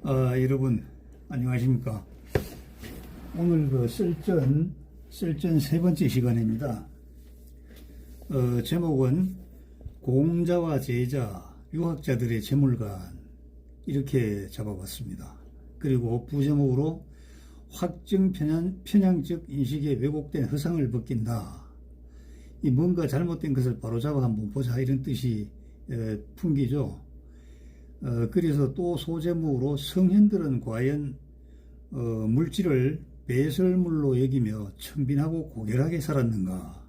여러분 안녕하십니까. 오늘 썰전 세 번째 시간입니다. 제목은 공자와 제자, 유학자들의 재물관 이렇게 잡아봤습니다. 그리고 부제목으로 확증 편향적 인식에 왜곡된 허상을 벗긴다. 이 뭔가 잘못된 것을 바로잡아 한번 보자 이런 뜻이 풍기죠. 그래서 또 소제목으로 성현들은 과연 물질을 배설물로 여기며 천빈하고 고결하게 살았는가.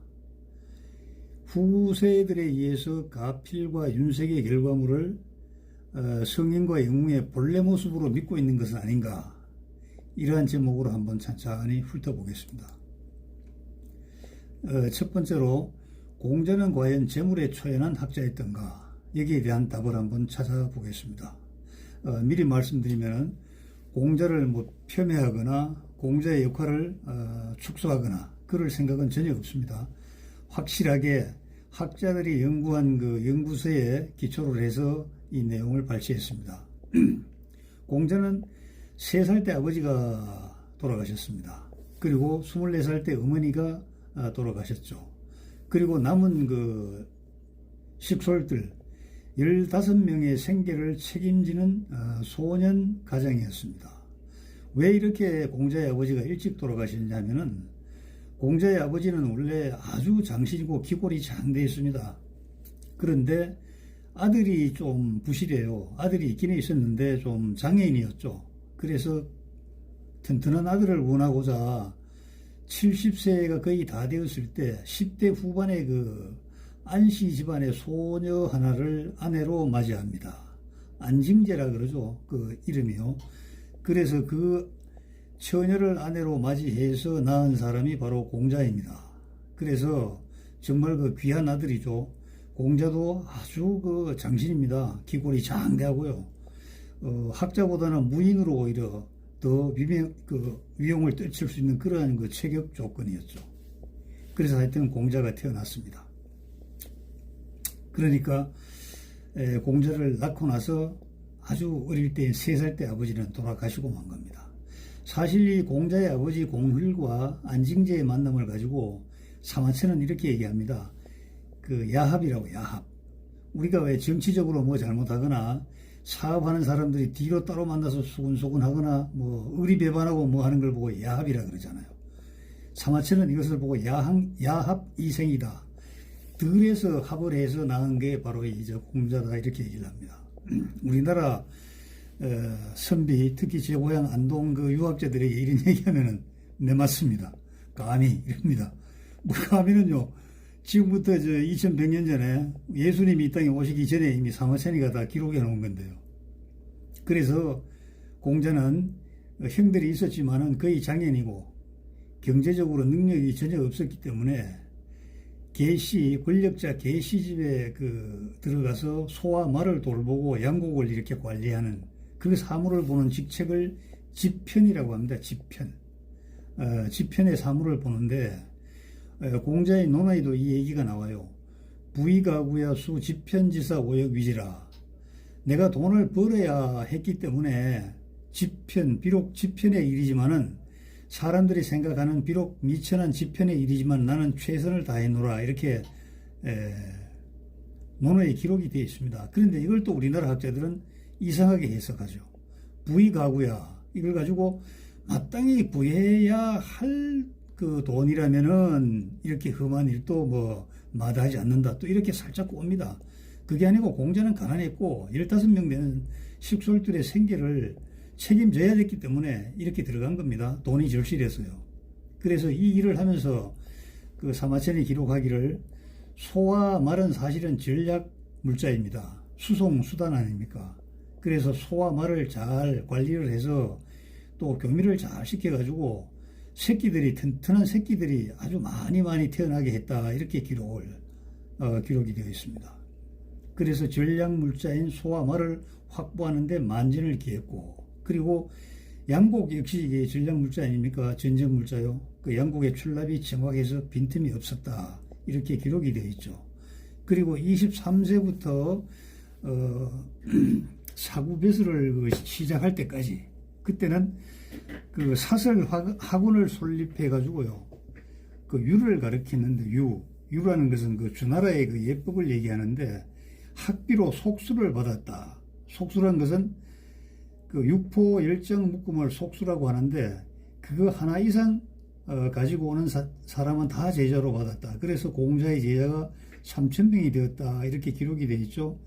후세들에 의해서 가필과 윤색의 결과물을 성인과 영웅의 본래 모습으로 믿고 있는 것은 아닌가. 이러한 제목으로 한번 찬찬히 훑어보겠습니다. 첫 번째로 공자는 과연 재물에 초연한 학자였던가. 여기에 대한 답을 한번 찾아보겠습니다. 미리 말씀드리면 공자를 폄훼하거나 공자의 역할을 축소하거나 그럴 생각은 전혀 없습니다. 확실하게 학자들이 연구한 그 연구서에 기초를 해서 이 내용을 발췌했습니다. 공자는 3살 때 아버지가 돌아가셨습니다. 그리고 24살 때 어머니가 돌아가셨죠. 그리고 남은 그 식솔들 15명의 생계를 책임지는 소년 가장이었습니다. 왜 이렇게 공자의 아버지가 일찍 돌아가셨냐면은 공자의 아버지는 원래 아주 장신이고 기골이 장돼 있습니다. 그런데 아들이 좀 부실해요. 아들이 있기는 있었는데 좀 장애인이었죠. 그래서 튼튼한 아들을 원하고자 70세가 거의 다 되었을 때 10대 후반의 그 안씨 집안의 소녀 하나를 아내로 맞이합니다. 안징제라 그러죠. 그 이름이요. 그래서 그 처녀를 아내로 맞이해서 낳은 사람이 바로 공자입니다. 그래서 정말 그 귀한 아들이죠. 공자도 아주 그 장신입니다. 기골이 장대하고요. 학자보다는 무인으로 오히려 더 위용을 떨칠 수 있는 그러한 그 체격 조건이었죠. 그래서 하여튼 공자가 태어났습니다. 그러니까 공자를 낳고 나서 아주 어릴 때 3살 때 아버지는 돌아가시고 만 겁니다. 사실 이 공자의 아버지 공흘과 안징제의 만남을 가지고 사마천은 이렇게 얘기합니다. 그 야합이라고, 야합. 우리가 왜 정치적으로 뭐 잘못하거나 사업하는 사람들이 뒤로 따로 만나서 수근수근 하거나 뭐 의리배반하고 뭐 하는 걸 보고 야합이라 그러잖아요. 사마천은 이것을 보고 야합 이생이다. 들에서 합을 해서 낳은 게 바로 이제 공자다 이렇게 얘기를 합니다. 우리나라 선비, 특히 제 고향 안동 그 유학자들에게 이런 얘기하면은 네 맞습니다. 감히 이럽니다. 뭐 감히는요, 지금부터 2100년 전에 예수님이 이 땅에 오시기 전에 이미 사마천이가 다 기록해 놓은 건데요. 그래서 공자는 형들이 있었지만은 거의 장애인이고 경제적으로 능력이 전혀 없었기 때문에 권력자 계시집에 들어가서 소와 말을 돌보고 양곡을 이렇게 관리하는 그 사물을 보는 직책을 집편이라고 합니다. 집편. 집편의 사물을 보는데 공자의 논어에도 이 얘기가 나와요. 부의가구야 수 집편지사 오역위지라. 내가 돈을 벌어야 했기 때문에 비록 집편의 일이지만은 사람들이 생각하는 비록 미천한 집편의 일이지만 나는 최선을 다해노라 이렇게 논어에 기록이 되어 있습니다. 그런데 이걸 또 우리나라 학자들은 이상하게 해석하죠. 부의가구야 이걸 가지고 마땅히 부해야 할 그 돈이라면은 이렇게 험한 일도 뭐 마다하지 않는다 또 이렇게 살짝 옵니다. 그게 아니고 공자는 가난했고 15명 되는 식솔들의 생계를 책임져야 됐기 때문에 이렇게 들어간 겁니다. 돈이 절실해서요. 그래서 이 일을 하면서 그 사마천이 기록하기를 소와 말은 사실은 전략 물자입니다. 수송 수단 아닙니까? 그래서 소와 말을 잘 관리를 해서 또 교미를 잘 시켜가지고 튼튼한 새끼들이 아주 많이 태어나게 했다. 이렇게 기록이 되어 있습니다. 그래서 전략 물자인 소와 말을 확보하는데 만전을 기했고 그리고 양곡 역시 이게 전략 물자 아닙니까? 전쟁 물자요. 그 양곡의 출납이 정확해서 빈틈이 없었다. 이렇게 기록이 되어 있죠. 그리고 23세부터 사구 배설을 시작할 때까지, 그때는 그 사설 학원을 설립해 가지고요, 그 유를 가르치는데, 유라는 것은 그 주나라의 그 예법을 얘기하는데, 학비로 속수를 받았다. 속수란 것은 그 육포 열정 묶음을 속수라고 하는데, 그거 하나 이상 가지고 오는 사람은 다 제자로 받았다. 그래서 공자의 제자가 3,000명이 되었다. 이렇게 기록이 되어 있죠.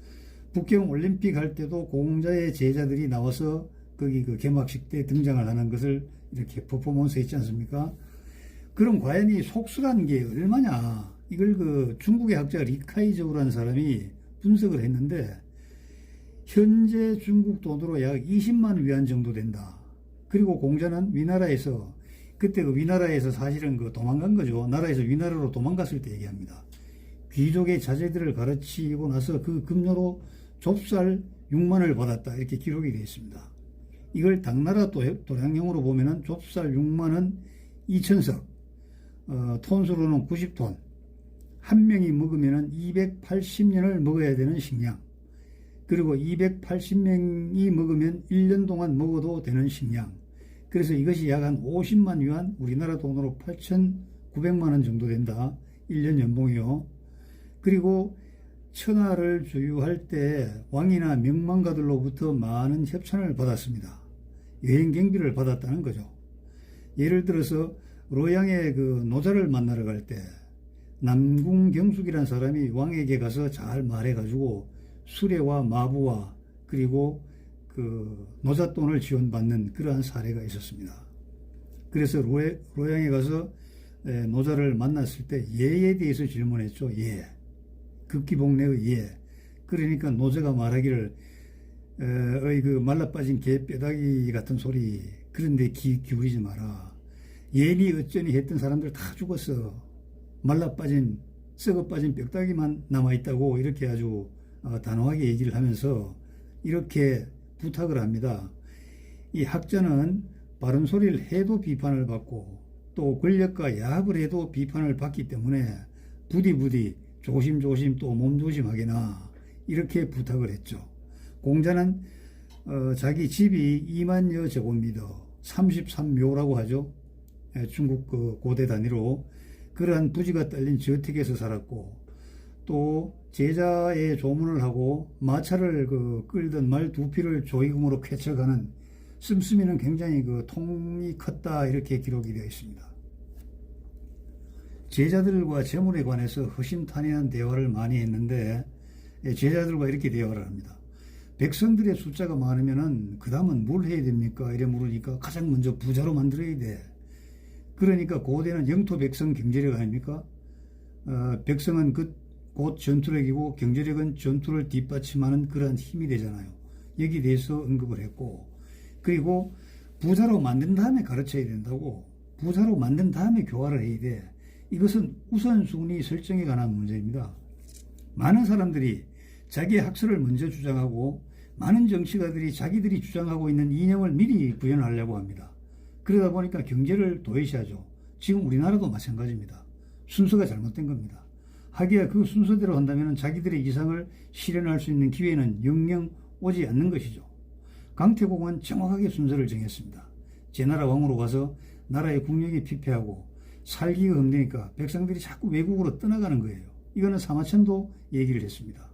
북경 올림픽 할 때도 공자의 제자들이 나와서 거기 그 개막식 때 등장을 하는 것을 이렇게 퍼포먼스 했지 않습니까? 그럼 과연 이 속수라는 게 얼마냐? 이걸 그 중국의 학자 리카이저우라는 사람이 분석을 했는데, 현재 중국 돈으로 약 20만 위안 정도 된다. 그리고 공자는 위나라에서, 그때 그 위나라에서 사실은 그 도망간 거죠. 나라에서 위나라로 도망갔을 때 얘기합니다. 귀족의 자제들을 가르치고 나서 그 급료로 좁쌀 6만을 받았다. 이렇게 기록이 되어 있습니다. 이걸 당나라 도량령으로 보면은 좁쌀 6만은 2,000석, 톤수로는 90톤, 한 명이 먹으면은 280년을 먹어야 되는 식량, 그리고 280명이 먹으면 1년 동안 먹어도 되는 식량. 그래서 이것이 약 한 50만 위안, 우리나라 돈으로 8,900만 원 정도 된다. 1년 연봉이요. 그리고 천하를 주유할 때 왕이나 명망가들로부터 많은 협찬을 받았습니다. 여행 경비를 받았다는 거죠. 예를 들어서 로양의 그 노자를 만나러 갈 때 남궁경숙이라는 사람이 왕에게 가서 잘 말해가지고 수레와 마부와 그리고 그 노잣돈을 지원받는 그러한 사례가 있었습니다. 그래서 로양에 가서 노자를 만났을 때 예에 대해서 질문했죠. 예. 극기복내의 예. 그러니까 노자가 말하기를 그 말라빠진 개 뼈다귀 같은 소리, 그런데 기울이지 마라. 예니 어쩌니 했던 사람들 다 죽었어. 말라빠진 썩어빠진 뼈다귀만 남아있다고 이렇게 아주 단호하게 얘기를 하면서 이렇게 부탁을 합니다. 이 학자는 바른 소리를 해도 비판을 받고 또 권력과 야합을 해도 비판을 받기 때문에 부디 조심조심 또 몸조심하게나 이렇게 부탁을 했죠. 공자는 자기 집이 2만여 제곱미터 33묘라고 하죠. 중국 그 고대 단위로 그러한 부지가 딸린 저택에서 살았고, 또 제자의 조문을 하고 마차를 끌던 말 2匹를 조이금으로 쾌척하는 씀씀이는 굉장히 그 통이 컸다. 이렇게 기록이 되어 있습니다. 제자들과 재물에 관해서 허심탄회한 대화를 많이 했는데, 제자들과 이렇게 대화를 합니다. 백성들의 숫자가 많으면은 그 다음은 뭘 해야 됩니까? 이래 물으니까 가장 먼저 부자로 만들어야 돼. 그러니까 고대는 영토 백성 경제력 아닙니까? 백성은 곧 전투력이고 경제력은 전투를 뒷받침하는 그러한 힘이 되잖아요. 여기 대해서 언급을 했고, 그리고 부자로 만든 다음에 가르쳐야 된다고, 부자로 만든 다음에 교화를 해야 돼. 이것은 우선순위 설정에 관한 문제입니다. 많은 사람들이 자기의 학설을 먼저 주장하고 많은 정치가들이 자기들이 주장하고 있는 이념을 미리 구현하려고 합니다. 그러다 보니까 경제를 도외시하죠. 지금 우리나라도 마찬가지입니다. 순서가 잘못된 겁니다. 하기야 그 순서대로 한다면 자기들의 이상을 실현할 수 있는 기회는 영영 오지 않는 것이죠. 강태공은 정확하게 순서를 정했습니다. 제나라 왕으로 가서 나라의 국력이 피폐하고 살기가 힘드니까 백성들이 자꾸 외국으로 떠나가는 거예요. 이거는 사마천도 얘기를 했습니다.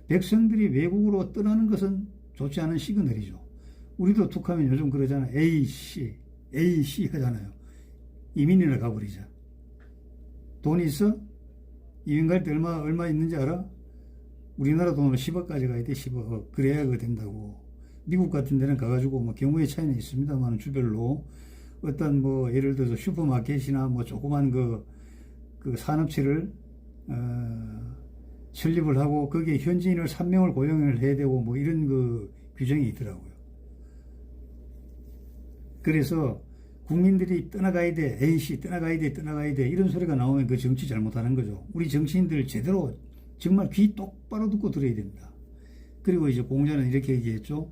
백성들이 외국으로 떠나는 것은 좋지 않은 시그널이죠. 우리도 툭하면 요즘 그러잖아요. A씨 하잖아요. 이민이나 가버리자. 돈 있어? 이민 갈 때 얼마 있는지 알아? 우리나라 돈으로 10억까지 가야 돼. 10억. 그래야 그거 된다고. 미국 같은 데는 가가지고 뭐 경우의 차이는 있습니다만 주별로 어떤 뭐 예를 들어서 슈퍼마켓이나 뭐 조그만 그 산업체를 설립을 하고 거기에 현지인을 3명을 고용을 해야 되고 뭐 이런 그 규정이 있더라고요. 그래서 국민들이 떠나가야 돼, A씨 떠나가야 돼 이런 소리가 나오면 그 정치 잘못하는 거죠. 우리 정치인들 제대로 정말 귀 똑바로 듣고 들어야 됩니다. 그리고 이제 공자는 이렇게 얘기했죠.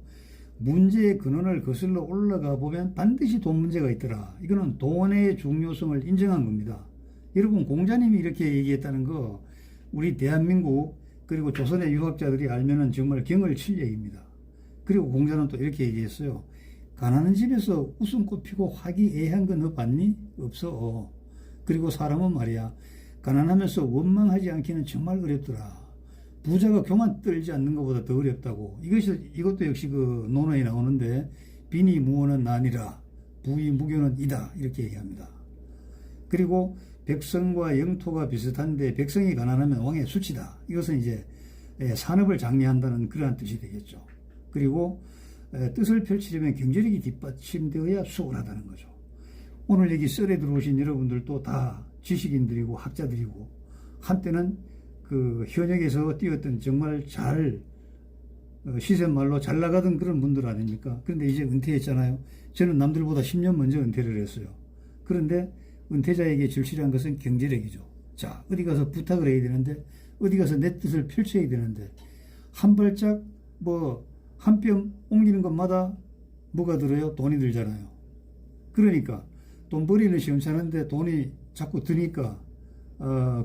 문제의 근원을 거슬러 올라가 보면 반드시 돈 문제가 있더라. 이거는 돈의 중요성을 인정한 겁니다. 여러분, 공자님이 이렇게 얘기했다는 거 우리 대한민국 그리고 조선의 유학자들이 알면은 정말 경을 칠 얘기입니다. 그리고 공자는 또 이렇게 얘기했어요. 가난한 집에서 웃음꽃 피고 화기애애한 거 너 봤니? 없어. 그리고 사람은 말이야, 가난하면서 원망하지 않기는 정말 어렵더라. 부자가 교만 떨지 않는 것보다 더 어렵다고. 이것도 역시 그 논어에 나오는데, 빈이 무언은 난이라 부이 무교는 이다, 이렇게 얘기합니다. 그리고 백성과 영토가 비슷한데 백성이 가난하면 왕의 수치다. 이것은 이제 산업을 장려한다는 그러한 뜻이 되겠죠. 그리고 뜻을 펼치려면 경제력이 뒷받침되어야 수월하다는 거죠. 오늘 여기 썰에 들어오신 여러분들도 다 지식인들이고 학자들이고 한때는 그 현역에서 뛰었던 정말 잘 시샘말로 잘 나가던 그런 분들 아닙니까? 그런데 이제 은퇴했잖아요. 저는 남들보다 10년 먼저 은퇴를 했어요. 그런데 은퇴자에게 절실한 것은 경제력이죠. 자, 어디 가서 부탁을 해야 되는데, 어디 가서 내 뜻을 펼쳐야 되는데, 한 발짝 한 뼘 옮기는 것마다 뭐가 들어요? 돈이 들잖아요. 그러니까 돈벌이는 시원찮은데 돈이 자꾸 드니까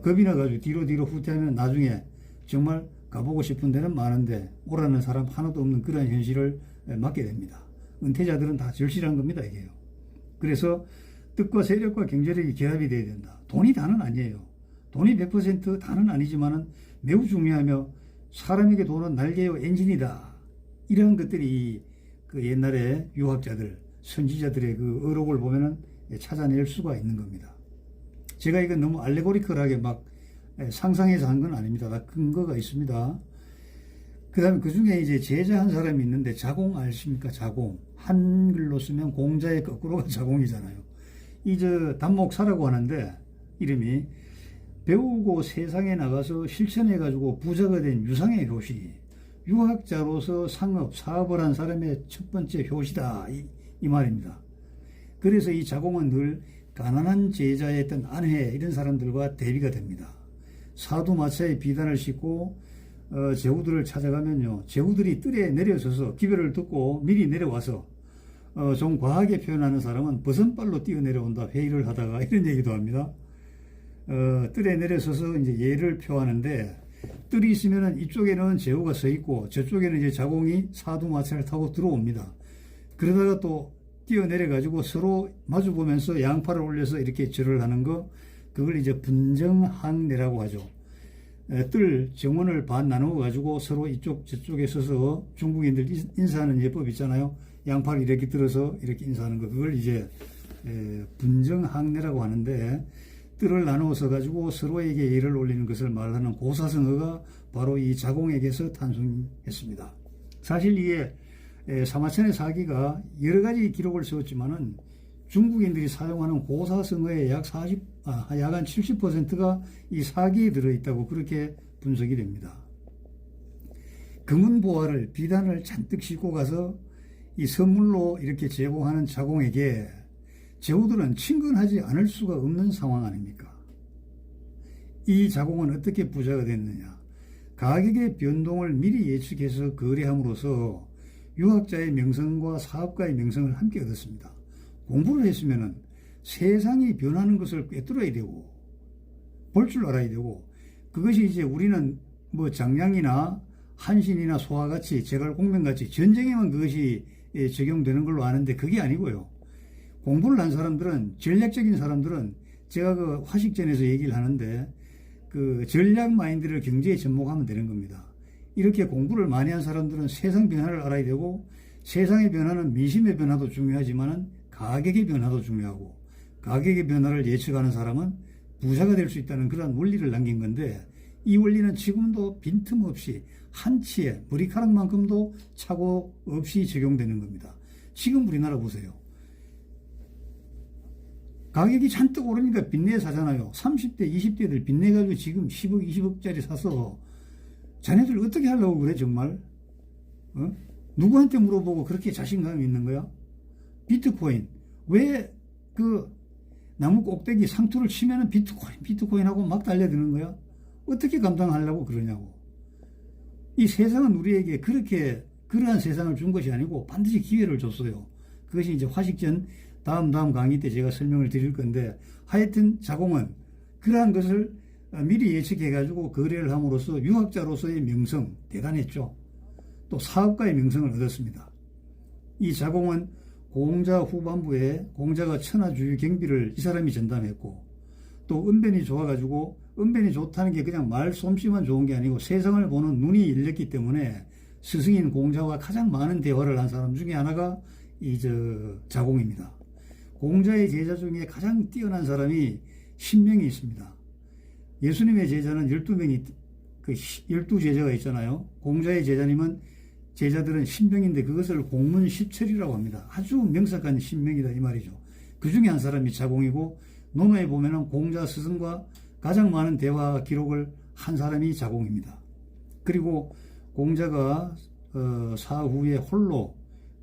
겁이 나가지고 뒤로 후퇴하면 나중에 정말 가보고 싶은 데는 많은데 오라는 사람 하나도 없는 그런 현실을 맞게 됩니다. 은퇴자들은 다 절실한 겁니다, 이게요. 그래서 뜻과 세력과 경제력이 결합이 돼야 된다. 돈이 다는 아니에요. 돈이 100% 다는 아니지만은 매우 중요하며 사람에게 돈은 날개요 엔진이다. 이런 것들이 그 옛날에 유학자들, 선지자들의 그 어록을 보면은 찾아낼 수가 있는 겁니다. 제가 이건 너무 알레고리컬하게 막 상상해서 한 건 아닙니다. 다 근거가 있습니다. 그 다음에 그 중에 이제 제자 한 사람이 있는데 자공 아십니까? 자공. 한글로 쓰면 공자의 거꾸로가 자공이잖아요. 단목사라고 하는데 이름이 배우고 세상에 나가서 실천해가지고 부자가 된 유상의 효시. 유학자로서 사업을 한 사람의 첫 번째 효시다. 이 말입니다. 그래서 이 자공은 늘 가난한 제자였던 안해 이런 사람들과 대비가 됩니다. 사두 마차에 비단을 싣고 제후들을 찾아가면요, 제후들이 뜰에 내려서서 기별을 듣고 미리 내려와서 좀 과하게 표현하는 사람은 버선발로 뛰어내려온다 회의를 하다가 이런 얘기도 합니다. 뜰에 내려서서 이제 예를 표하는데 뜰이 있으면은 이쪽에는 제후가 서 있고 저쪽에는 이제 자공이 사두 마차를 타고 들어옵니다. 그러다가 또 뛰어내려 가지고 서로 마주 보면서 양팔을 올려서 이렇게 절을 하는 거, 그걸 이제 분정항례라고 하죠. 뜰 정원을 반 나누어 가지고 서로 이쪽 저쪽에 서서 중국인들 인사하는 예법 있잖아요. 양팔을 이렇게 들어서 이렇게 인사하는 거, 그걸 이제 분정항례라고 하는데, 뜰을 나누어서 가지고 서로에게 예를 올리는 것을 말하는 고사성어가 바로 이 자공에게서 탄생했습니다. 사실 이게 사마천의 사기가 여러 가지 기록을 세웠지만은 중국인들이 사용하는 고사성어의 약 한 70%가 이 사기에 들어있다고 그렇게 분석이 됩니다. 금은보화를 비단을 잔뜩 싣고 가서 이 선물로 이렇게 제공하는 자공에게 제후들은 친근하지 않을 수가 없는 상황 아닙니까? 이 자공은 어떻게 부자가 됐느냐? 가격의 변동을 미리 예측해서 거래함으로써 유학자의 명성과 사업가의 명성을 함께 얻었습니다. 공부를 했으면은 세상이 변하는 것을 꿰뚫어야 되고 볼 줄 알아야 되고, 그것이 이제 우리는 장량이나 한신이나 소와 같이 제갈공명 같이 전쟁에만 그것이 적용되는 걸로 아는데 그게 아니고요. 공부를 한 사람들은, 전략적인 사람들은, 제가 그 화식전에서 얘기를 하는데 그 전략 마인드를 경제에 접목하면 되는 겁니다. 이렇게 공부를 많이 한 사람들은 세상 변화를 알아야 되고, 세상의 변화는 민심의 변화도 중요하지만 가격의 변화도 중요하고, 가격의 변화를 예측하는 사람은 부자가 될 수 있다는 그런 원리를 남긴 건데, 이 원리는 지금도 빈틈없이 한치의 머리카락만큼도 착오 없이 적용되는 겁니다. 지금 우리나라 보세요. 가격이 잔뜩 오르니까 빚내 사잖아요. 30대, 20대들 빚내가지고 지금 10억, 20억짜리 사서 자네들 어떻게 하려고 그래, 정말? 누구한테 물어보고 그렇게 자신감이 있는 거야? 비트코인. 왜 나무 꼭대기 상투를 치면은 비트코인하고 막 달려드는 거야? 어떻게 감당하려고 그러냐고. 이 세상은 우리에게 그러한 세상을 준 것이 아니고 반드시 기회를 줬어요. 그것이 이제 화식전 다음 강의 때 제가 설명을 드릴 건데, 하여튼 자공은 그러한 것을 미리 예측해가지고 거래를 함으로써 유학자로서의 명성 대단했죠. 또 사업가의 명성을 얻었습니다. 이 자공은 공자 후반부에 공자가 천하주의 경비를 이 사람이 전담했고, 또 은변이 좋아가지고, 은변이 좋다는 게 그냥 말솜씨만 좋은 게 아니고 세상을 보는 눈이 열렸기 때문에 스승인 공자와 가장 많은 대화를 한 사람 중에 하나가 자공입니다. 공자의 제자 중에 가장 뛰어난 사람이 신명이 있습니다. 예수님의 제자는 12명이, 12제자가 있잖아요. 공자의 제자들은 신명인데 그것을 공문십철이라고 합니다. 아주 명석한 신명이다 이 말이죠. 그 중에 한 사람이 자공이고, 논어에 보면은 공자 스승과 가장 많은 대화 기록을 한 사람이 자공입니다. 그리고 공자가 사후에 홀로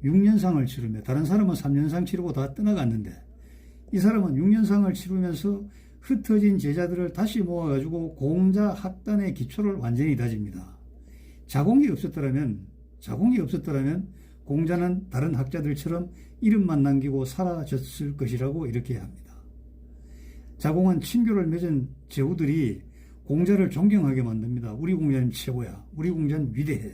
6년상을 치르며, 다른 사람은 3년상 치르고 다 떠나갔는데 이 사람은 6년상을 치르면서 흩어진 제자들을 다시 모아가지고 공자 학단의 기초를 완전히 다집니다. 자공이 없었더라면 공자는 다른 학자들처럼 이름만 남기고 사라졌을 것이라고 이렇게 합니다. 자공은 친교를 맺은 제후들이 공자를 존경하게 만듭니다. 우리 공자님 최고야. 우리 공자는 위대해.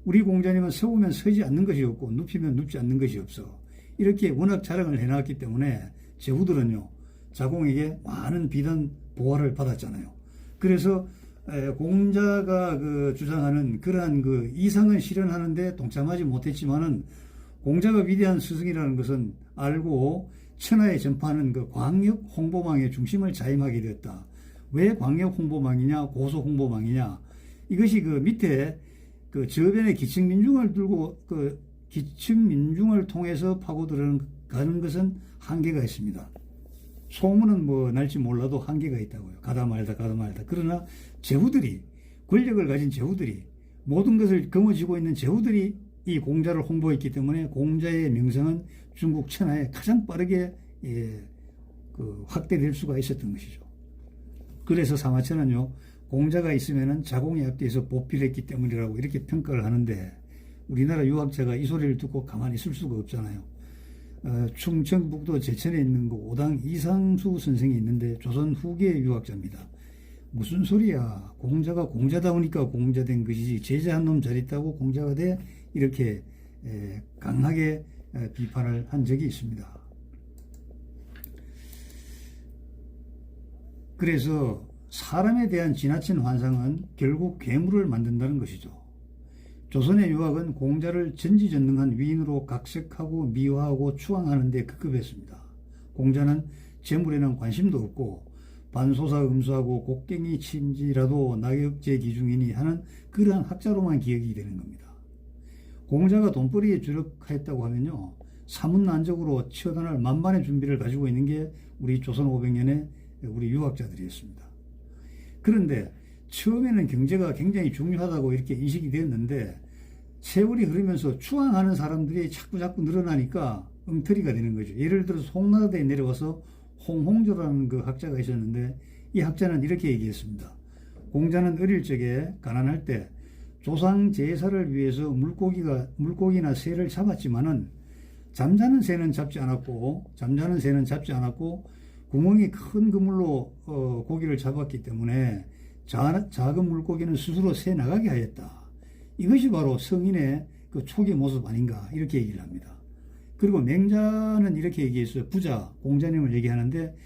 우리 공자님은 서우면 서지 않는 것이 없고 눕히면 눕지 않는 것이 없어. 이렇게 워낙 자랑을 해놨기 때문에 제후들은요, 자공에게 많은 비단 보화를 받았잖아요. 그래서 공자가 주장하는 그러한 이상을 실현하는데 동참하지 못했지만은 공자가 위대한 스승이라는 것은 알고 천하에 전파하는 광역 홍보망의 중심을 자임하게 되었다. 왜 광역 홍보망이냐, 고소 홍보망이냐? 이것이 밑에 저변의 기층 민중을 들고 기층 민중을 통해서 파고 들어가는 것은 한계가 있습니다. 소문은 날지 몰라도 한계가 있다고요. 가다 말다. 그러나 권력을 가진 제후들이, 모든 것을 거머쥐고 있는 제후들이 이 공자를 홍보했기 때문에 공자의 명성은 중국 천하에 가장 빠르게 확대될 수가 있었던 것이죠. 그래서 사마천은요, 공자가 있으면은 자공이 앞뒤에서 보필했기 때문이라고 이렇게 평가를 하는데, 우리나라 유학자가 이 소리를 듣고 가만히 있을 수가 없잖아요. 충청북도 제천에 있는 오당 이상수 선생이 있는데 조선 후기 유학자입니다. 무슨 소리야, 공자가 공자다우니까 공자된 것이지 제자 한 놈 잘 있다고 공자가 돼? 이렇게 강하게 비판을 한 적이 있습니다. 그래서 사람에 대한 지나친 환상은 결국 괴물을 만든다는 것이죠. 조선의 유학은 공자를 전지전능한 위인으로 각색하고 미화하고 추앙하는 데 급급했습니다. 공자는 재물에는 관심도 없고 반소사 음수하고 곡괭이 침지라도 낙역제 기중이니 하는 그러한 학자로만 기억이 되는 겁니다. 공자가 돈벌이에 주력하였다고 하면요, 사문난적으로 처단할 만반의 준비를 가지고 있는 게 우리 조선 500년의 우리 유학자들이었습니다. 그런데 처음에는 경제가 굉장히 중요하다고 이렇게 인식이 되었는데 세월이 흐르면서 추앙하는 사람들이 자꾸 늘어나니까 엉터리가 되는 거죠. 예를 들어서 송나라대에 내려와서 홍홍조라는 학자가 있었는데, 이 학자는 이렇게 얘기했습니다. 공자는 어릴 적에 가난할 때 조상 제사를 위해서 물고기나 새를 잡았지만은 잠자는 새는 잡지 않았고 구멍이 큰 그물로 고기를 잡았기 때문에 작은 물고기는 스스로 새 나가게 하였다. 이것이 바로 성인의 초기 모습 아닌가, 이렇게 얘기를 합니다. 그리고 맹자는 이렇게 얘기했어요. 부자 공자님을 얘기하는데,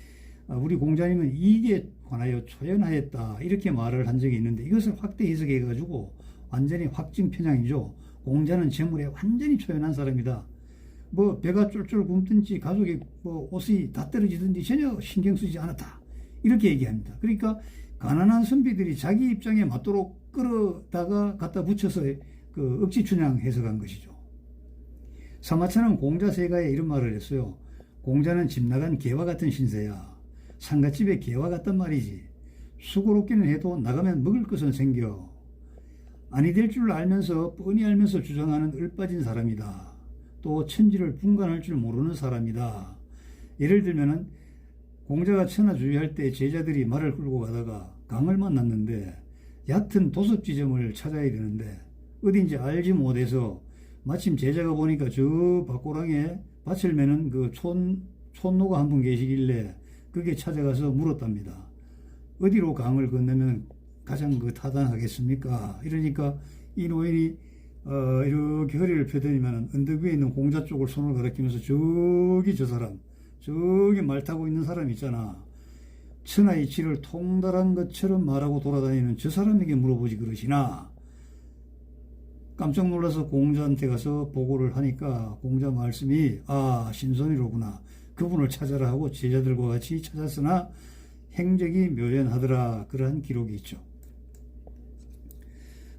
우리 공자님은 이익에 관하여 초연하였다, 이렇게 말을 한 적이 있는데, 이것을 확대 해석해 가지고 완전히 확증 편향이죠. 공자는 재물에 완전히 초연한 사람이다. 배가 쫄쫄 굶든지 가족이 옷이 다 떨어지든지 전혀 신경 쓰지 않았다, 이렇게 얘기합니다. 그러니까 가난한 선비들이 자기 입장에 맞도록 끌어다가 갖다 붙여서 억지 춘향 해석한 것이죠. 사마천은 공자 세가에 이런 말을 했어요. 공자는 집 나간 개와 같은 신세야. 상갓집에 개와 같단 말이지. 수고롭기는 해도 나가면 먹을 것은 생겨. 아니 될 줄 알면서 뻔히 알면서 주장하는 을빠진 사람이다. 또 천지를 분간할 줄 모르는 사람이다. 예를 들면은 공자가 천하주의할 때 제자들이 말을 끌고 가다가 강을 만났는데 얕은 도섭 지점을 찾아야 되는데 어딘지 알지 못해서 마침 제자가 보니까 저 밭고랑에 밭을 매는 촌노가 한 분 계시길래 그게 찾아가서 물었답니다. 어디로 강을 건너면 가장 타당하겠습니까? 이러니까 이 노인이 이렇게 허리를 펴더니면 언덕 위에 있는 공자 쪽을 손을 가리키면서 저기 저 사람, 저기 말 타고 있는 사람 있잖아. 천하이치를 통달한 것처럼 말하고 돌아다니는 저 사람에게 물어보지 그러시나. 깜짝 놀라서 공자한테 가서 보고를 하니까 공자 말씀이 신선이로구나. 그분을 찾아라 하고 제자들과 같이 찾았으나 행적이 묘연하더라. 그러한 기록이 있죠.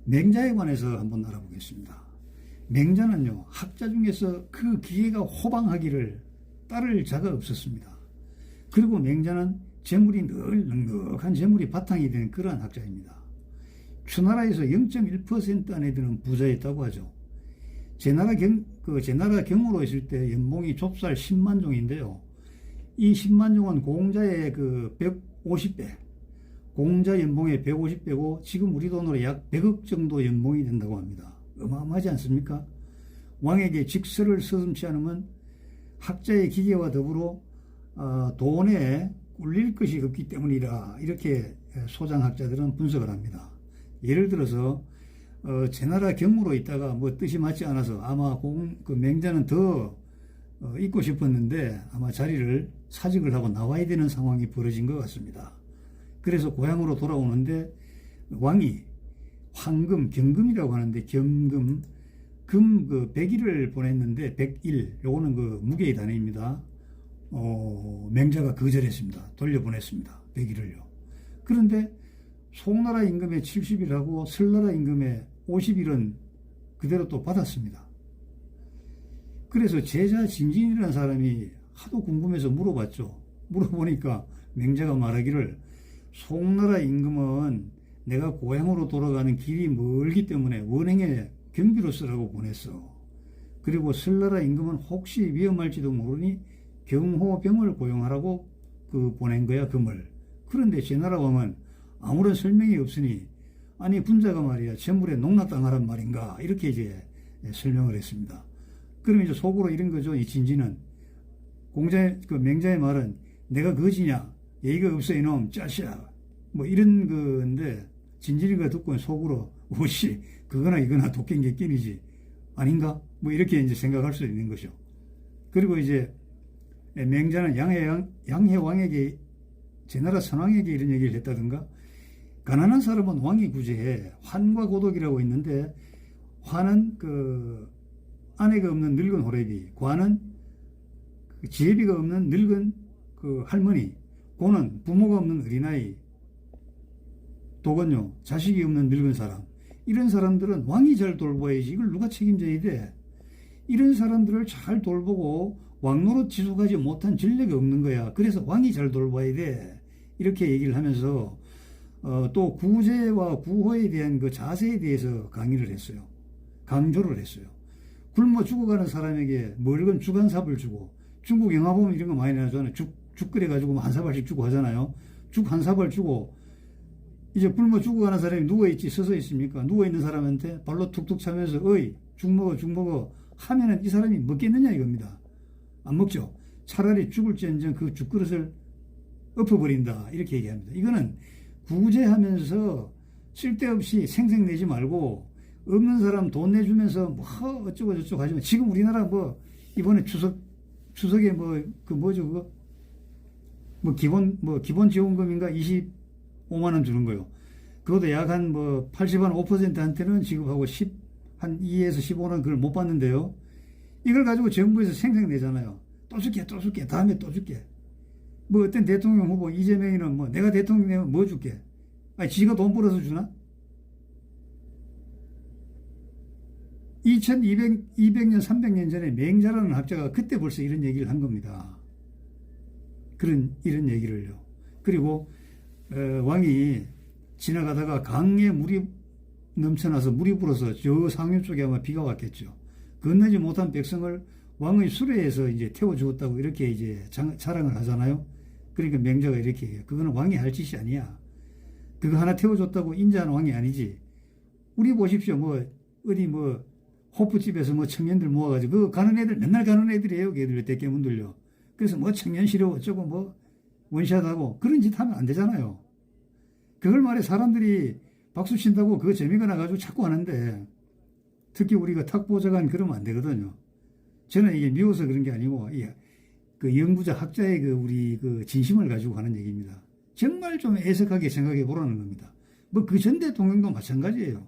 맹자에 관해서 한번 알아보겠습니다. 맹자는요, 학자 중에서 그 기회가 호방하기를 따를 자가 없었습니다. 그리고 맹자는 재물이 늘 넉넉한 재물이 바탕이 되는 그러한 학자입니다. 추나라에서 0.1% 안에 드는 부자였다고 하죠. 제나라 경으로 있을 때 연봉이 좁쌀 10만 종인데요. 이 10만 종은 공자의 150배, 공자 연봉의 150배고 지금 우리 돈으로 약 100억 정도 연봉이 된다고 합니다. 어마어마하지 않습니까? 왕에게 직서를 서슴지 않으면 학자의 기계와 더불어 돈에 꿀릴 것이 없기 때문이라, 이렇게 소장학자들은 분석을 합니다. 예를 들어서 제나라 경으로 있다가 뭐 뜻이 맞지 않아서 아마 맹자는 더 있고 싶었는데 아마 자리를 사직을 하고 나와야 되는 상황이 벌어진 것 같습니다. 그래서 고향으로 돌아오는데 왕이 황금, 경금이라고 하는데 금 100일을 보냈는데 100일, 요거는 무게의 단위입니다. 맹자가 거절했습니다. 돌려보냈습니다. 100일을요. 그런데 송나라 임금의 70일하고 설나라 임금의 50일은 그대로 또 받았습니다. 그래서 제자 진진이라는 사람이 하도 궁금해서 물어봤죠. 물어보니까 맹자가 말하기를 송나라 임금은 내가 고향으로 돌아가는 길이 멀기 때문에 원행에 경비로 쓰라고 보냈어. 그리고 설나라 임금은 혹시 위험할지도 모르니 경호병을 고용하라고 보낸 거야, 금을. 그런데 제나라 왕은 아무런 설명이 없으니 아니 군자가 말이야 재물에 농락당하란 말인가, 이렇게 이제 설명을 했습니다. 그럼 이제 속으로 이런 거죠. 이 진지는 맹자의 말은 내가 거지냐, 예의가 없어 이놈 짜샤, 뭐 이런 건데 진진이가 듣고 속으로 오씨 그거나 이거나 도끼인 게 끼니지 아닌가, 뭐 이렇게 이제 생각할 수 있는 거죠. 그리고 이제 맹자는 양해 왕에게, 제나라 선왕에게 이런 얘기를 했다든가, 가난한 사람은 왕이 구제해. 환과 고독이라고 있는데, 환은 아내가 없는 늙은 호래비, 과는 지혜비가 없는 늙은 할머니, 고는 부모가 없는 어린아이, 독은요 자식이 없는 늙은 사람. 이런 사람들은 왕이 잘 돌봐야지 이걸 누가 책임져야 돼. 이런 사람들을 잘 돌보고 왕노릇 지속하지 못한 전례가 없는 거야. 그래서 왕이 잘 돌봐야 돼. 이렇게 얘기를 하면서 또 구제와 구호에 대한 자세에 대해서 강의를 했어요. 강조를 했어요. 굶어 죽어가는 사람에게 멀건 죽 한 삽을 주고, 중국 영화 보면 이런 거 많이 나잖아요. 죽 끓여가지고 한 사발씩 주고 하잖아요. 죽 한 사발 주고, 이제 굶어 죽어가는 사람이 누워있지 서서 있습니까? 누워있는 사람한테 발로 툭툭 차면서 어이 죽 먹어 하면은 이 사람이 먹겠느냐 이겁니다. 안 먹죠. 차라리 죽을지언정 그 죽그릇을 엎어버린다, 이렇게 얘기합니다. 이거는 구제하면서 쓸데없이 생색내지 말고 없는 사람 돈 내주면서 뭐 어쩌고 저쩌고 하지만, 지금 우리나라 이번에 추석에 기본 지원금인가 25만 원 주는 거요. 그것도 약 한 80한 5%한테는 지급하고 한 2에서 15는 그걸 못 받는데요. 이걸 가지고 정부에서 생색내잖아요. 또 줄게, 다음에 또 줄게. 어떤 대통령 후보 이재명이는 내가 대통령 되면 뭐 줄게. 아니, 지가 돈 벌어서 주나? 200년, 300년 전에 맹자라는 학자가 그때 벌써 이런 얘기를 한 겁니다. 이런 얘기를요. 그리고 왕이 지나가다가 강에 물이 넘쳐나서 물이 불어서 저 상류 쪽에 아마 비가 왔겠죠. 건너지 못한 백성을 왕의 수레에서 이제 태워 주었다고 이렇게 이제 자랑을 하잖아요. 그러니까 맹자가 이렇게 해요. 그거는 왕이 할 짓이 아니야. 그거 하나 태워줬다고 인자한 왕이 아니지. 우리 보십시오. 어디 호프집에서 청년들 모아가지고 가는 애들, 맨날 가는 애들이에요. 걔들 대깨문들요. 그래서 청년시려 어쩌고 원샷하고 그런 짓 하면 안 되잖아요. 그걸 말해 사람들이 박수 친다고 그거 재미가 나가지고 자꾸 하는데, 특히 우리가 탁보좌관 그러면 안 되거든요. 저는 이게 미워서 그런 게 아니고, 그 연구자 학자의 우리 진심을 가지고 하는 얘기입니다. 정말 좀 애석하게 생각해 보라는 겁니다. 뭐 그 전 대통령도 마찬가지예요.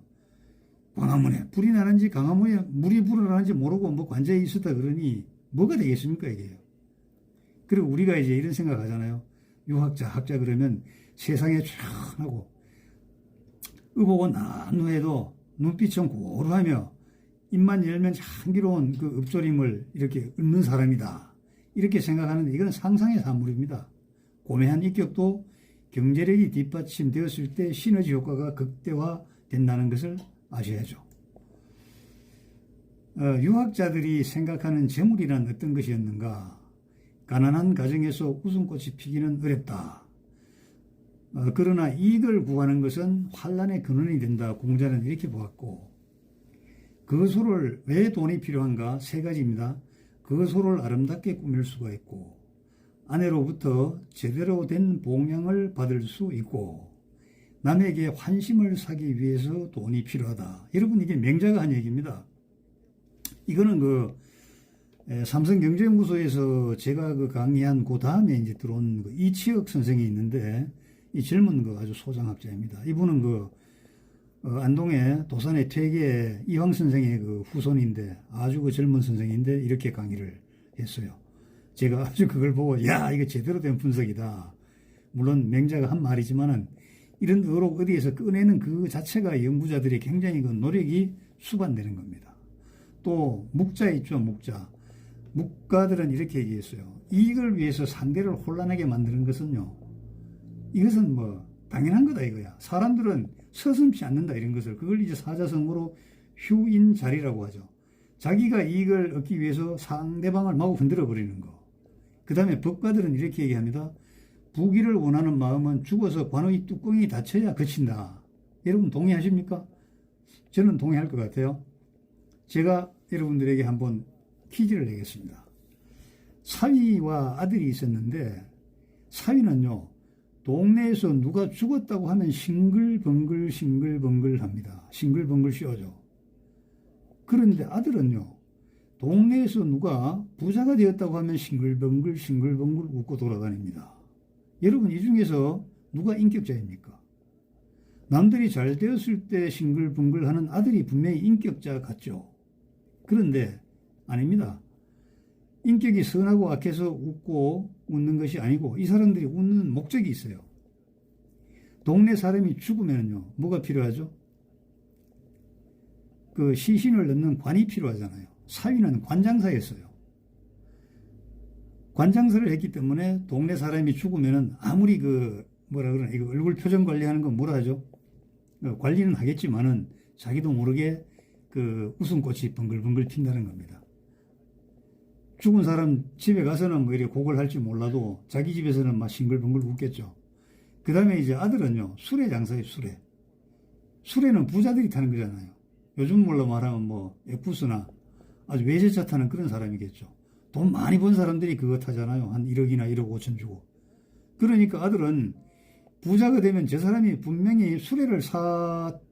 광화문에 불이 나는지 광화문에 물이 불어나는지 모르고 뭐 관저에 있었다 그러니 뭐가 되겠습니까 이게요. 그리고 우리가 이제 이런 생각 하잖아요. 유학자, 학자 그러면 세상에 쫙하고 의복은 난무해도 눈빛은 고루하며 입만 열면 향기로운 그 읍조림을 이렇게 읊는 사람이다. 이렇게 생각하는데 이건 상상의 산물입니다. 고매한 인격도 경제력이 뒷받침되었을 때 시너지 효과가 극대화된다는 것을 아셔야죠. 유학자들이 생각하는 재물이란 어떤 것이었는가? 가난한 가정에서 웃음꽃이 피기는 어렵다. 그러나 이익을 구하는 것은 환란의 근원이 된다. 공자는 이렇게 보았고, 거소를 왜 돈이 필요한가? 세 가지입니다. 거소를 아름답게 꾸밀 수가 있고, 아내로부터 제대로 된 봉양을 받을 수 있고, 남에게 환심을 사기 위해서 돈이 필요하다. 여러분, 이게 명자가 한 얘기입니다. 이거는 삼성경제연구소에서 제가 강의한 그 다음에 이제 들어온 이치혁 선생이 있는데, 이 젊은 아주 소장학자입니다. 이분은 안동의 도산의 퇴계 이황 선생의 후손인데, 아주 젊은 선생인데, 이렇게 강의를 했어요. 제가 아주 그걸 보고, 야, 이거 제대로 된 분석이다. 물론 맹자가 한 말이지만은, 이런 어록 어디에서 꺼내는 그 자체가 연구자들의 굉장히 노력이 수반되는 겁니다. 또 묵자 있죠, 묵자. 묵가들은 이렇게 얘기했어요. 이익을 위해서 상대를 혼란하게 만드는 것은요, 이것은 당연한 거다 이거야. 사람들은 서슴지 않는다 이런 것을. 그걸 이제 사자성어로 휴인자리라고 하죠. 자기가 이익을 얻기 위해서 상대방을 마구 흔들어 버리는 거. 그 다음에 법가들은 이렇게 얘기합니다. 부귀를 원하는 마음은 죽어서 관의 뚜껑이 닫혀야 그친다. 여러분 동의하십니까? 저는 동의할 것 같아요. 제가 여러분들에게 한번 퀴즈를 내겠습니다. 사위와 아들이 있었는데, 사위는요, 동네에서 누가 죽었다고 하면 싱글벙글 합니다. 싱글벙글 쉬어져. 그런데 아들은요, 동네에서 누가 부자가 되었다고 하면 싱글벙글 웃고 돌아다닙니다. 여러분, 이 중에서 누가 인격자입니까? 남들이 잘 되었을 때 싱글벙글 하는 아들이 분명히 인격자 같죠. 그런데 아닙니다. 인격이 선하고 악해서 웃는 것이 아니고, 이 사람들이 웃는 목적이 있어요. 동네 사람이 죽으면요, 뭐가 필요하죠? 시신을 넣는 관이 필요하잖아요. 사위는 관장사였어요. 관장사를 했기 때문에 동네 사람이 죽으면은 아무리 이거 얼굴 표정 관리하는 건 뭐라 하죠? 관리는 하겠지만은 자기도 모르게 웃음꽃이 벙글벙글 핀다는 겁니다. 죽은 사람 집에 가서는 이렇게 곡을 할지 몰라도 자기 집에서는 막 싱글벙글 웃겠죠. 그 다음에 이제 아들은요, 수레 장사예요, 수레. 수레는 부자들이 타는 거잖아요. 요즘 몰라 말하면 에쿠스나 아주 외제차 타는 그런 사람이겠죠. 돈 많이 번 사람들이 그거 타잖아요. 한 1억이나 1억 5천 주고. 그러니까 아들은 부자가 되면 저 사람이 분명히 수레를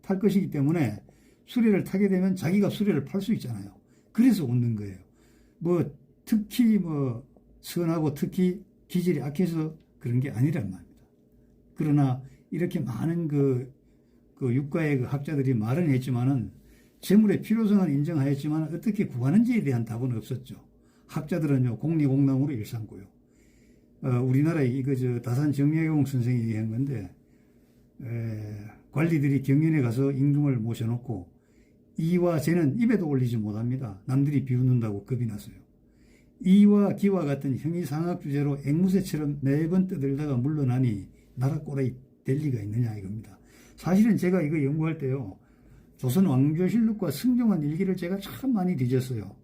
탈 것이기 때문에 수레를 타게 되면 자기가 수레를 팔 수 있잖아요. 그래서 웃는 거예요. 특히 선하고 특히 기질이 악해서 그런 게 아니란 말입니다. 그러나 이렇게 많은 육가의 학자들이 말은 했지만은 재물의 필요성은 인정하였지만 어떻게 구하는지에 대한 답은 없었죠. 학자들은요, 공리공람으로 일삼고요. 우리나라의 다산 정약용 선생이 얘기한 건데, 관리들이 경연에 가서 임금을 모셔놓고 이와 제는 입에도 올리지 못합니다. 남들이 비웃는다고 겁이 나서요. 이와 기와 같은 형이상학 주제로 앵무새처럼 매번 떠들다가 물러나니 나라 꼴이 될 리가 있느냐 이겁니다. 사실은 제가 이거 연구할 때요, 조선 왕조실록과 승정원 일기를 제가 참 많이 뒤졌어요.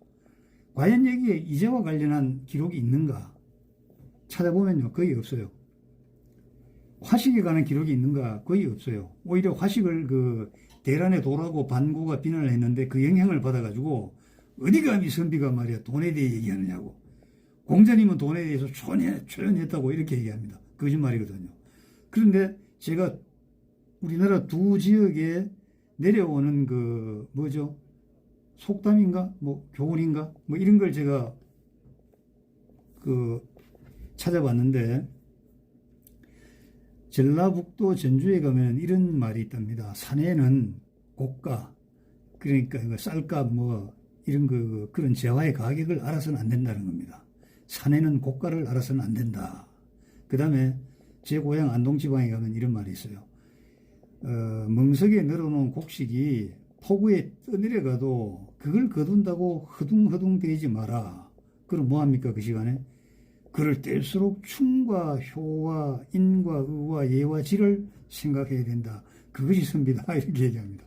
과연 여기에 이제와 관련한 기록이 있는가 찾아보면요, 거의 없어요. 화식에 관한 기록이 있는가? 거의 없어요. 오히려 화식을 대란의 도라고 반고가 비난을 했는데 그 영향을 받아가지고 어디 감히 선비가 말이야 돈에 대해 얘기하느냐고. 공자님은 돈에 대해서 초연했다고 이렇게 얘기합니다. 거짓말이거든요. 그런데 제가 우리나라 두 지역에 내려오는 속담인가? 뭐 교훈인가? 뭐 이런 걸 제가 찾아봤는데, 전라북도 전주에 가면 이런 말이 있답니다. 산에는 고가, 그러니까 쌀값 뭐 이런 그런 재화의 가격을 알아서는 안 된다는 겁니다. 산에는 고가를 알아서는 안 된다. 그 다음에 제 고향 안동 지방에 가면 이런 말이 있어요. 멍석에 늘어놓은 곡식이 폭우에 떠내려가도 그걸 거둔다고 허둥허둥 대지 마라. 그럼 뭐합니까 그 시간에? 그럴 때일수록 충과 효와 인과 의와 예와 지를 생각해야 된다. 그것이 선비다. 이렇게 얘기합니다.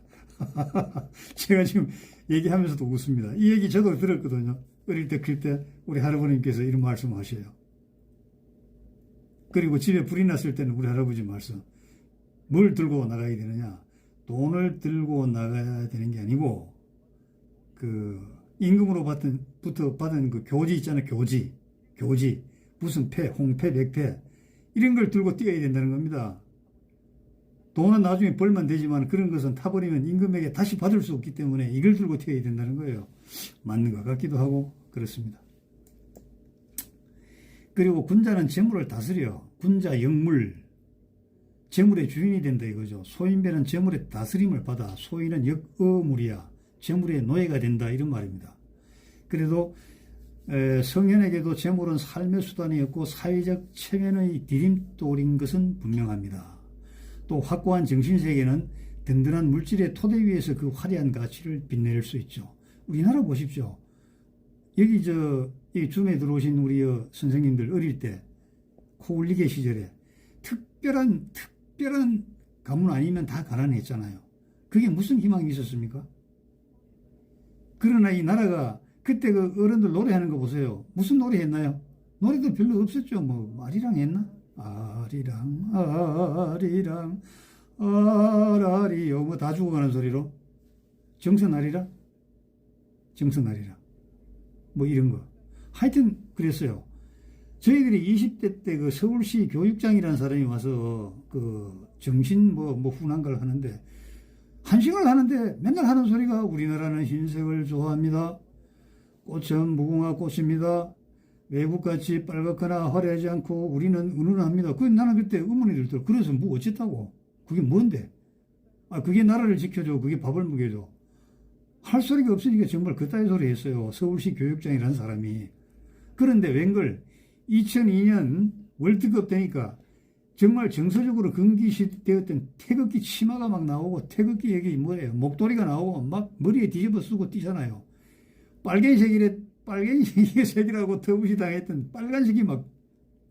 제가 지금 얘기하면서도 웃습니다. 이 얘기 저도 들었거든요. 어릴 때 클 때 우리 할아버님께서 이런 말씀하셔요. 그리고 집에 불이 났을 때는 우리 할아버지 말씀. 뭘 들고 나가야 되느냐? 돈을 들고 나가야 되는 게 아니고 임금으로 받은 그 교지 있잖아요. 교지. 무슨 패, 홍패, 백패 이런 걸 들고 뛰어야 된다는 겁니다. 돈은 나중에 벌면 되지만 그런 것은 타버리면 임금에게 다시 받을 수 없기 때문에 이걸 들고 뛰어야 된다는 거예요. 맞는 것 같기도 하고 그렇습니다. 그리고 군자는 재물을 다스려. 군자 영물, 재물의 주인이 된다 이거죠. 소인배는 재물의 다스림을 받아 소인은 역어물이야. 재물의 노예가 된다 이런 말입니다. 그래도 성현에게도 재물은 삶의 수단이었고 사회적 체면의 디딤돌인 것은 분명합니다. 또 확고한 정신세계는 든든한 물질의 토대 위에서 그 화려한 가치를 빛낼 수 있죠. 우리나라 보십시오. 여기 이 줌에 들어오신 우리 선생님들 어릴 때 코울리게 시절에 특별한 가문 아니면 다 가난했잖아요. 그게 무슨 희망이 있었습니까? 그러나 이 나라가 그때 그 어른들 노래하는 거 보세요. 무슨 노래 했나요? 노래도 별로 없었죠. 뭐 아리랑 했나? 아리랑 아라리요 뭐 다 죽어가는 소리로 정선아리라 뭐 이런 거 하여튼 그랬어요. 저희들이 20대 때 그 서울시 교육장이라는 사람이 와서 그 정신 뭐 훈한가를 하는데 한식을 하는데 맨날 하는 소리가 우리나라는 흰색을 좋아합니다. 꽃은 무궁화 꽃입니다. 외국같이 빨갛거나 화려하지 않고 우리는 은은합니다. 나는 그때 의문이 들더라고. 그래서 뭐 어쨌다고? 그게 뭔데? 그게 나라를 지켜줘. 그게 밥을 먹여줘. 할 소리가 없으니까 정말 그따위 소리 했어요. 서울시 교육장이라는 사람이. 그런데 웬걸 2002년 월드컵 되니까 정말 정서적으로 금기시되었던 태극기 치마가 막 나오고 태극기 여기 뭐예요? 목도리가 나오고 막 머리에 뒤집어 쓰고 뛰잖아요. 빨간색이라고 터부시 당했던 빨간색이 막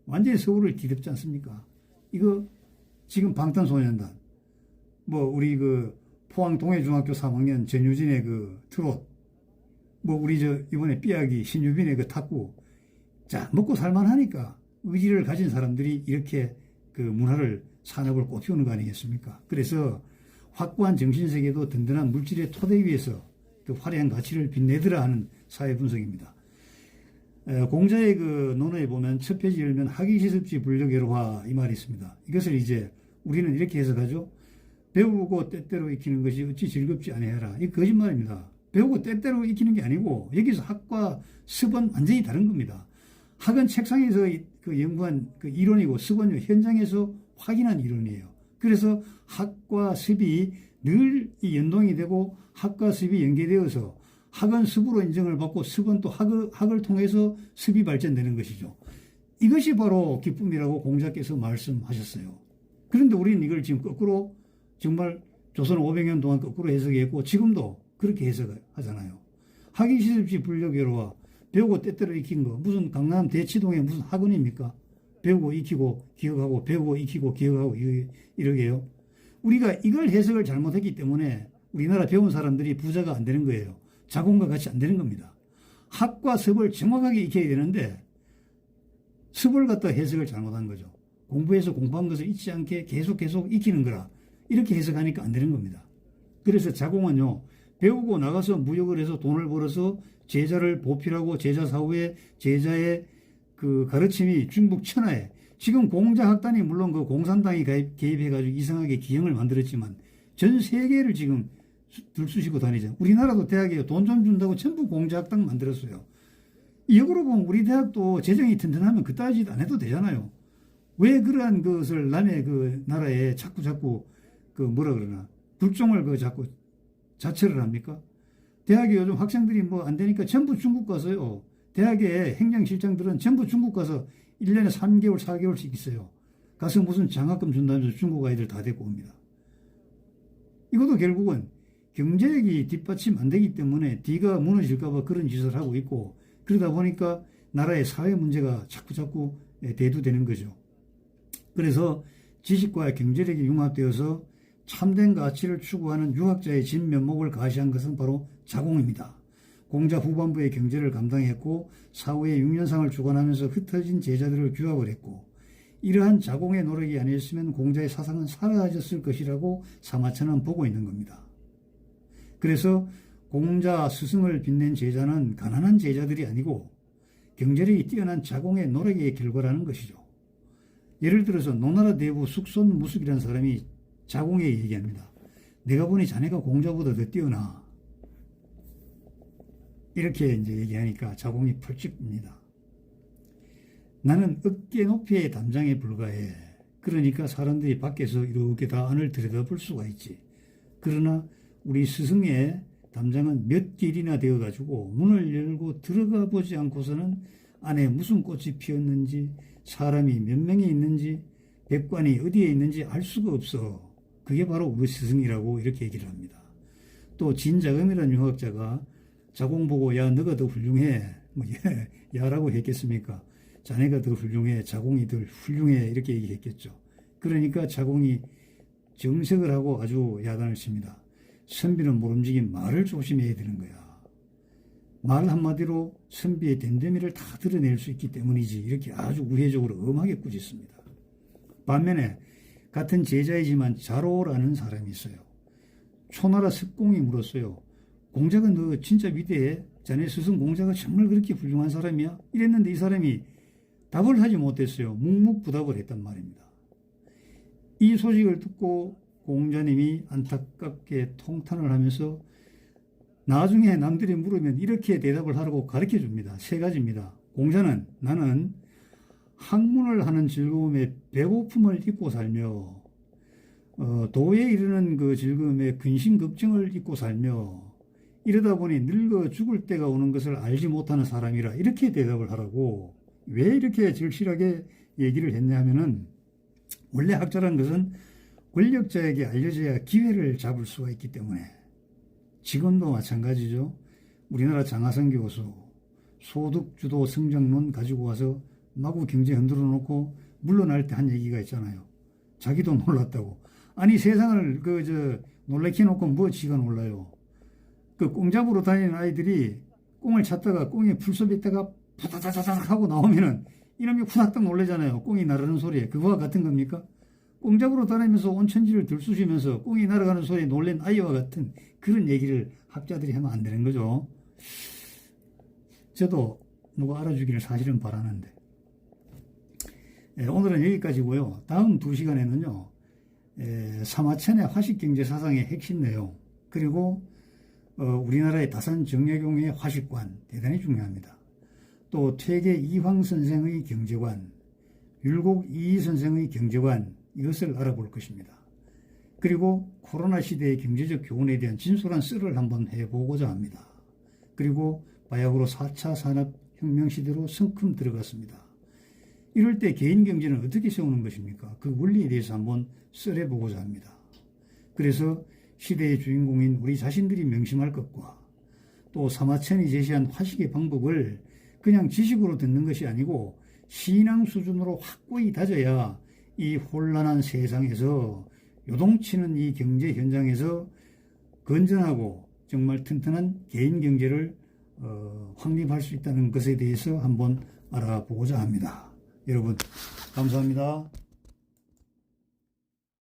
완전히 서울을 뒤덮지 않습니까? 이거 지금 방탄소년단 뭐 우리 포항 동해중학교 3학년 전유진의 트롯 뭐 우리 이번에 삐약이 신유빈의 탁구 자 먹고 살만하니까 의지를 가진 사람들이 이렇게 문화를 산업을 꽃피우는 거 아니겠습니까? 그래서 확고한 정신세계도 든든한 물질의 토대 위에서 그 화려한 가치를 빛내더라 하는 사회 분석입니다. 공자의 논어에 보면 첫 페이지 열면 학위시습지 불력애로화 이 말이 있습니다. 이것을 이제 우리는 이렇게 해석하죠. 배우고 때때로 익히는 것이 어찌 즐겁지 아니하라. 이게 거짓말입니다. 배우고 때때로 익히는 게 아니고 여기서 학과 습은 완전히 다른 겁니다. 학은 책상에서 연구한 이론이고 습은 현장에서 확인한 이론이에요. 그래서 학과 습이 늘 연동이 되고 학과 습이 연계되어서 학은 습으로 인정을 받고 습은 또 학을 통해서 습이 발전되는 것이죠. 이것이 바로 기쁨이라고 공자께서 말씀하셨어요. 그런데 우리는 이걸 지금 거꾸로 정말 조선 500년 동안 거꾸로 해석했고 지금도 그렇게 해석하잖아요. 학위시습지 불력애로화 배우고 때때로 익힌 거 무슨 강남 대치동에 무슨 학원입니까? 배우고 익히고 기억하고 배우고 익히고 기억하고 이러게요. 우리가 이걸 해석을 잘못했기 때문에 우리나라 배운 사람들이 부자가 안 되는 거예요. 자공과 같이 안 되는 겁니다. 학과 습을 정확하게 익혀야 되는데 습을 갖다 해석을 잘못한 거죠. 공부해서 공부한 것을 잊지 않게 계속 익히는 거라 이렇게 해석하니까 안 되는 겁니다. 그래서 자공은요 배우고 나가서 무역을 해서 돈을 벌어서 제자를 보필하고 제자 사후에 제자의 가르침이 중국 천하에 지금 공자학단이 물론 공산당이 개입해가지고 이상하게 기형을 만들었지만 전 세계를 지금 들쑤시고 다니죠. 우리나라도 대학에 돈 좀 준다고 전부 공자학당 만들었어요. 역으로 보면 우리 대학도 재정이 튼튼하면 그따위 짓 안 해도 되잖아요. 왜 그러한 것을 남의 그 나라에 자꾸 그 뭐라 그러나 불종을 그 자꾸 자처를 합니까? 대학에 요즘 학생들이 뭐 안 되니까 전부 중국 가서요. 대학의 행정실장들은 전부 중국 가서 1년에 3개월, 4개월씩 있어요. 가서 무슨 장학금 준다면서 중국 아이들 다 데리고 옵니다. 이것도 결국은 경제력이 뒷받침 안 되기 때문에 뒤가 무너질까봐 그런 짓을 하고 있고, 그러다 보니까 나라의 사회 문제가 자꾸 대두되는 거죠. 그래서 지식과 경제력이 융합되어서 참된 가치를 추구하는 유학자의 진면목을 가시한 것은 바로 자공입니다. 공자 후반부의 경제를 감당했고 사후에 6년상을 주관하면서 흩어진 제자들을 규합을 했고, 이러한 자공의 노력이 아니었으면 공자의 사상은 사라졌을 것이라고 사마천은 보고 있는 겁니다. 그래서 공자 스승을 빛낸 제자는 가난한 제자들이 아니고 경제력이 뛰어난 자공의 노력의 결과라는 것이죠. 예를 들어서 노나라 대부 숙손무숙이라는 사람이 자공에 얘기합니다. 내가 보니 자네가 공자보다 더 뛰어나. 이렇게 이제 얘기하니까 자공이 펄쩍입니다. 나는 어깨 높이의 담장에 불과해. 그러니까 사람들이 밖에서 이렇게 다 안을 들여다볼 수가 있지. 그러나 우리 스승의 담장은 몇 길이나 되어가지고 문을 열고 들어가 보지 않고서는 안에 무슨 꽃이 피었는지, 사람이 몇 명이 있는지, 백관이 어디에 있는지 알 수가 없어. 그게 바로 우리 스승이라고 이렇게 얘기를 합니다. 또 진자금이라는 유학자가 자공 보고 야 너가 더 훌륭해. 뭐 야라고 했겠습니까? 자네가 더 훌륭해. 자공이 더 훌륭해. 이렇게 얘기했겠죠. 그러니까 자공이 정색을 하고 아주 야단을 칩니다. 선비는 못 움직인 말을 조심해야 되는 거야. 말 한마디로 선비의 됨됨이를 다 드러낼 수 있기 때문이지. 이렇게 아주 우회적으로 엄하게 꾸짖습니다. 반면에 같은 제자이지만 자로라는 사람이 있어요. 초나라 석공이 물었어요. 공자가 너 진짜 위대해? 자네 스승 공자가 정말 그렇게 훌륭한 사람이야? 이랬는데 이 사람이 답을 하지 못했어요. 묵묵부답을 했단 말입니다. 이 소식을 듣고 공자님이 안타깝게 통탄을 하면서 나중에 남들이 물으면 이렇게 대답을 하라고 가르쳐 줍니다. 세 가지입니다. 공자는 나는 학문을 하는 즐거움에 배고픔을 잊고 살며 도에 이르는 그 즐거움에 근심 걱정을 잊고 살며 이러다 보니 늙어 죽을 때가 오는 것을 알지 못하는 사람이라 이렇게 대답을 하라고. 왜 이렇게 절실하게 얘기를 했냐 하면은 원래 학자라는 것은 권력자에게 알려져야 기회를 잡을 수가 있기 때문에 지금도 마찬가지죠. 우리나라 장하성 교수 소득주도 성장론 가지고 와서 마구 경제 흔들어 놓고 물러날 때 한 얘기가 있잖아요. 자기도 놀랐다고. 아니 세상을 놀래켜 놓고 뭐 지가 놀라요. 그 꽁 잡으러 다니는 아이들이 꽁을 찾다가 꽁이 풀숲에 있다가 파다다다닥 하고 나오면은 이놈이 후닥닥 놀래잖아요. 꽁이 나르는 소리에. 그거와 같은 겁니까? 꽁 잡으러 다니면서 온 천지를 들쑤시면서 꽁이 날아가는 소리에 놀란 아이와 같은 그런 얘기를 학자들이 하면 안 되는 거죠. 저도 누가 알아주기를 사실은 바라는데. 오늘은 여기까지고요. 다음 2시간에는요. 사마천의 화식경제사상의 핵심 내용, 그리고 우리나라의 다산 정약용의 화식관 대단히 중요합니다. 또 퇴계 이황 선생의 경제관, 율곡 이희 선생의 경제관, 이것을 알아볼 것입니다. 그리고 코로나 시대의 경제적 교훈에 대한 진솔한 썰을 한번 해보고자 합니다. 그리고 바야흐로 4차 산업혁명 시대로 성큼 들어갔습니다. 이럴 때 개인 경제는 어떻게 세우는 것입니까? 그 원리에 대해서 한번 썰해보고자 합니다. 그래서 시대의 주인공인 우리 자신들이 명심할 것과 또 사마천이 제시한 화식의 방법을 그냥 지식으로 듣는 것이 아니고 신앙 수준으로 확고히 다져야 이 혼란한 세상에서 요동치는 이 경제 현장에서 건전하고 정말 튼튼한 개인 경제를 확립할 수 있다는 것에 대해서 한번 알아보고자 합니다. 여러분 감사합니다.